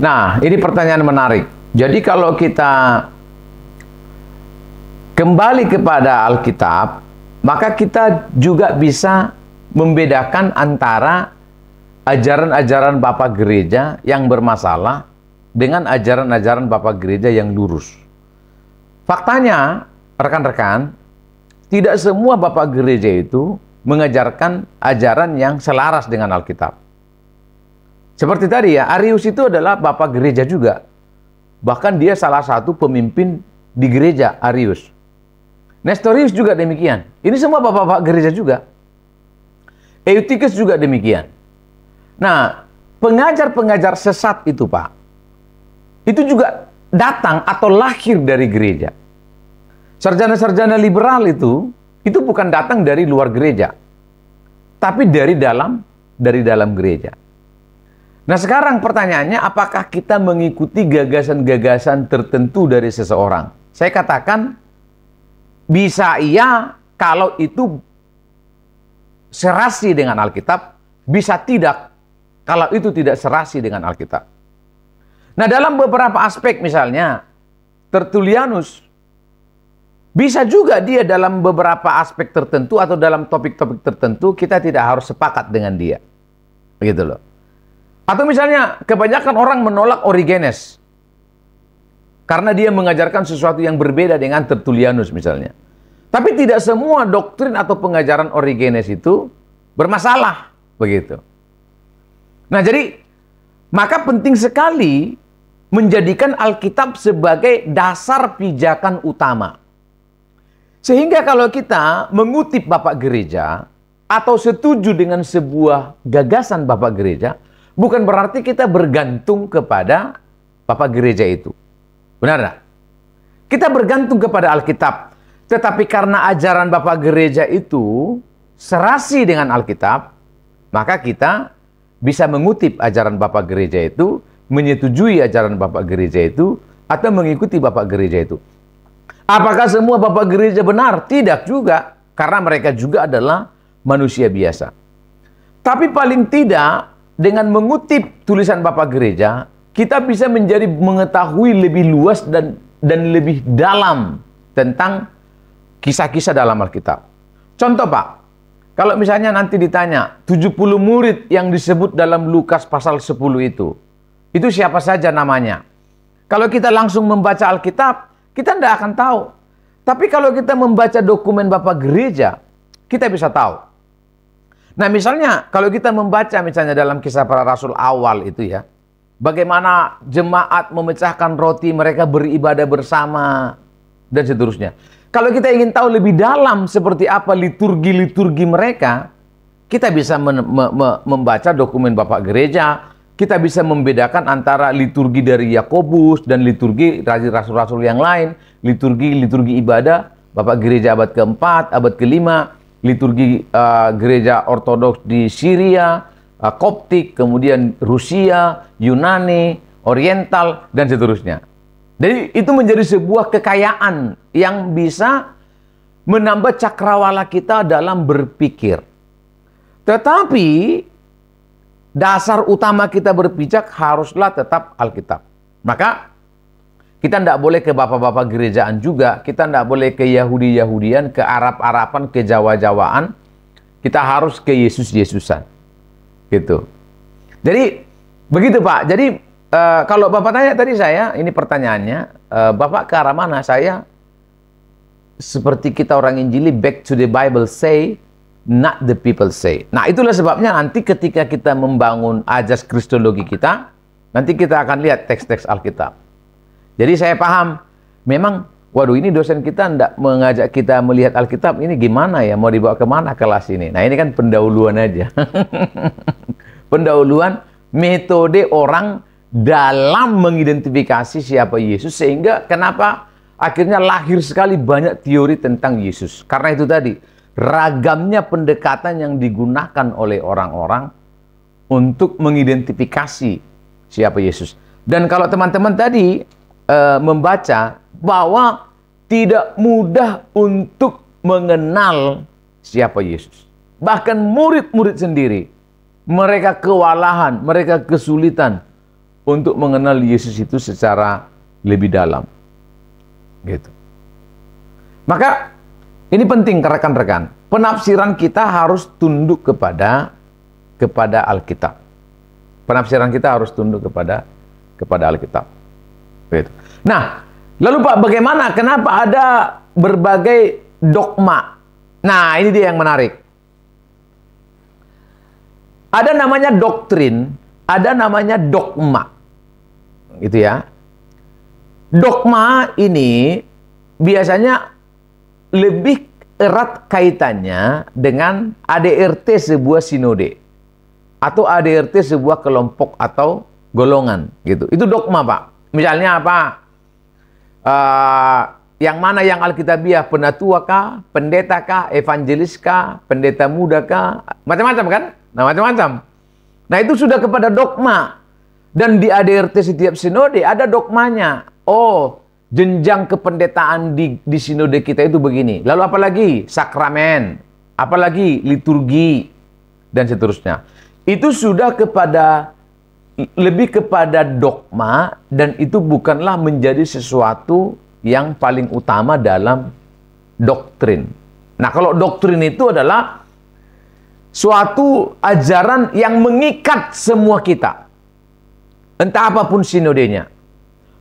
Nah, ini pertanyaan menarik. Jadi kalau kita kembali kepada Alkitab, maka kita juga bisa membedakan antara ajaran-ajaran Bapak Gereja yang bermasalah dengan ajaran-ajaran Bapak Gereja yang lurus. Faktanya, rekan-rekan, tidak semua Bapak Gereja itu mengajarkan ajaran yang selaras dengan Alkitab. Seperti tadi ya, Arius itu adalah Bapak Gereja juga. Bahkan dia salah satu pemimpin di gereja, Arius. Nestorius juga demikian. Ini semua Bapak-Bapak Gereja juga. Eutychus juga demikian. Nah, pengajar-pengajar sesat itu, Pak, itu juga datang atau lahir dari gereja. Sarjana-sarjana liberal itu bukan datang dari luar gereja, tapi dari dalam gereja. Nah, sekarang pertanyaannya, apakah kita mengikuti gagasan-gagasan tertentu dari seseorang? Saya katakan, bisa iya kalau itu serasi dengan Alkitab, bisa tidak kalau itu tidak serasi dengan Alkitab. Nah, dalam beberapa aspek misalnya, Tertullianus bisa juga dia dalam beberapa aspek tertentu atau dalam topik-topik tertentu kita tidak harus sepakat dengan dia. Begitu loh. Atau misalnya kebanyakan orang menolak Origenes karena dia mengajarkan sesuatu yang berbeda dengan Tertullianus misalnya. Tapi tidak semua doktrin atau pengajaran Origenes itu bermasalah, begitu. Nah, jadi maka penting sekali menjadikan Alkitab sebagai dasar pijakan utama. Sehingga kalau kita mengutip Bapak Gereja atau setuju dengan sebuah gagasan Bapak Gereja, bukan berarti kita bergantung kepada Bapak Gereja itu. Benar tak? Kita bergantung kepada Alkitab. Tetapi karena ajaran Bapak Gereja itu serasi dengan Alkitab, maka kita bisa mengutip ajaran Bapak Gereja itu, menyetujui ajaran Bapak Gereja itu, atau mengikuti Bapak Gereja itu. Apakah semua Bapak Gereja benar? Tidak juga, karena mereka juga adalah manusia biasa. Tapi paling tidak, dengan mengutip tulisan Bapak Gereja, kita bisa menjadi mengetahui lebih luas dan lebih dalam tentang kisah-kisah dalam Alkitab. Contoh, Pak, kalau misalnya nanti ditanya 70 murid yang disebut dalam Lukas pasal 10 itu siapa saja namanya? Kalau kita langsung membaca Alkitab, kita tidak akan tahu. Tapi kalau kita membaca dokumen Bapak Gereja, kita bisa tahu. Nah, misalnya kalau kita membaca misalnya dalam Kisah Para Rasul awal itu ya, bagaimana jemaat memecahkan roti, mereka beribadah bersama, dan seterusnya. Kalau kita ingin tahu lebih dalam seperti apa liturgi-liturgi mereka, kita bisa membaca dokumen Bapak Gereja. Kita bisa membedakan antara liturgi dari Yakobus dan liturgi dari rasul-rasul yang lain. Liturgi ibadah Bapak Gereja abad ke-4, abad ke-5, liturgi gereja ortodoks di Syria, Koptik, kemudian Rusia, Yunani, Oriental, dan seterusnya. Jadi itu menjadi sebuah kekayaan yang bisa menambah cakrawala kita dalam berpikir. Tetapi dasar utama kita berpijak haruslah tetap Alkitab. Maka kita tidak boleh ke bapak-bapak gerejaan juga, kita tidak boleh ke Yahudi-Yahudian, ke Arab-Araban, ke Jawa-Jawaan. Kita harus ke Yesus-Yesusan. Gitu. Jadi begitu, Pak. Jadi kalau Bapak tanya tadi saya, ini pertanyaannya, Bapak ke arah mana? Saya seperti kita orang Injili, back to the Bible say, not the people say. Nah, itulah sebabnya nanti ketika kita membangun ajas kristologi kita, nanti kita akan lihat teks-teks Alkitab. Jadi saya paham, memang, waduh, ini dosen kita tidak mengajak kita melihat Alkitab, ini gimana ya, mau dibawa kemana kelas ini? Nah, ini kan pendahuluan aja. Pendahuluan metode orang dalam mengidentifikasi siapa Yesus, sehingga kenapa akhirnya lahir sekali banyak teori tentang Yesus. Karena itu tadi, ragamnya pendekatan yang digunakan oleh orang-orang untuk mengidentifikasi siapa Yesus. Dan kalau teman-teman tadi membaca bahwa tidak mudah untuk mengenal siapa Yesus. Bahkan murid-murid sendiri, mereka kewalahan, mereka kesulitan untuk mengenal Yesus itu secara lebih dalam. Gitu. Maka ini penting rekan-rekan. Penafsiran kita harus tunduk kepada Alkitab. Penafsiran kita harus tunduk kepada Alkitab. Gitu. Nah, lalu Pak, bagaimana? Kenapa ada berbagai dogma? Nah, ini dia yang menarik. Ada namanya doktrin, ada namanya dogma. Gitu ya. Dogma ini biasanya lebih erat kaitannya dengan ADRT sebuah sinode atau ADRT sebuah kelompok atau golongan gitu. Itu dogma, Pak. Misalnya apa? Yang mana yang Alkitabiah? Penatua kah? Pendeta kah? Evangelis kah? Pendeta muda kah? Macam-macam kan? Nah, macam-macam. Nah, itu sudah kepada dogma. Dan di ADRT setiap sinode ada dogmanya. Oh, jenjang kependetaan di sinode kita itu begini. Lalu apalagi? Sakramen. Apalagi? Liturgi. Dan seterusnya. Itu sudah lebih kepada dogma. Dan itu bukanlah menjadi sesuatu yang paling utama dalam doktrin. Nah, kalau doktrin itu adalah suatu ajaran yang mengikat semua kita. Entah apapun sinodenya.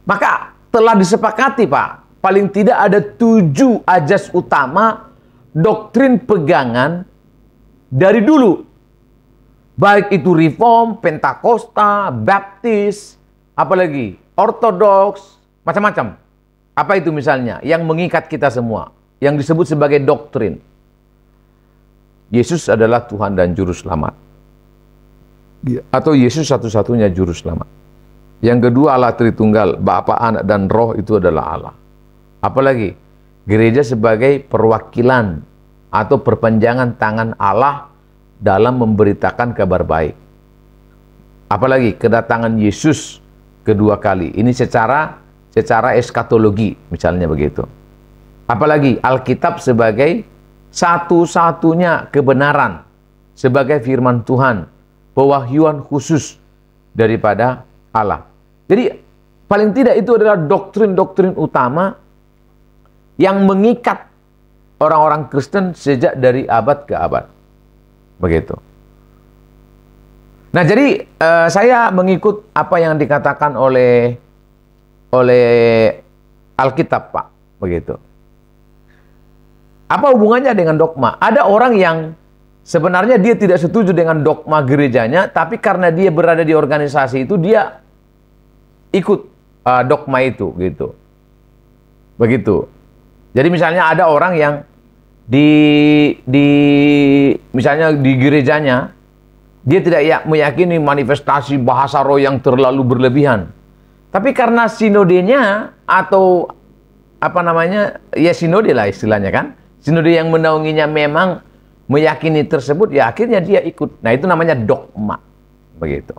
Maka telah disepakati, Pak, paling tidak ada 7 ajas utama doktrin pegangan dari dulu. Baik itu Reform, Pentakosta, Baptis, apalagi Ortodoks, macam-macam. Apa itu misalnya? Yang mengikat kita semua. Yang disebut sebagai doktrin. Yesus adalah Tuhan dan Juru Selamat. Atau Yesus satu-satunya Juru Selamat. Yang kedua, Allah Tritunggal, Bapa, Anak, dan Roh itu adalah Allah. Apalagi, gereja sebagai perwakilan atau perpanjangan tangan Allah dalam memberitakan kabar baik. Apalagi, kedatangan Yesus kedua kali. Ini secara eskatologi, misalnya begitu. Apalagi, Alkitab sebagai satu-satunya kebenaran, sebagai firman Tuhan, pewahyuan khusus daripada Allah. Jadi, paling tidak itu adalah doktrin-doktrin utama yang mengikat orang-orang Kristen sejak dari abad ke abad. Begitu. Nah, jadi saya mengikut apa yang dikatakan oleh Alkitab, Pak. Begitu. Apa hubungannya dengan dogma? Ada orang yang sebenarnya dia tidak setuju dengan dogma gerejanya, tapi karena dia berada di organisasi itu, dia ikut dogma itu, gitu. Begitu. Jadi misalnya ada orang yang misalnya di gerejanya, dia tidak meyakini manifestasi bahasa roh yang terlalu berlebihan. Tapi karena sinodenya atau apa namanya, ya sinode lah istilahnya kan, sinode yang menaunginya memang meyakini tersebut, ya akhirnya dia ikut. Nah, itu namanya dogma. Begitu.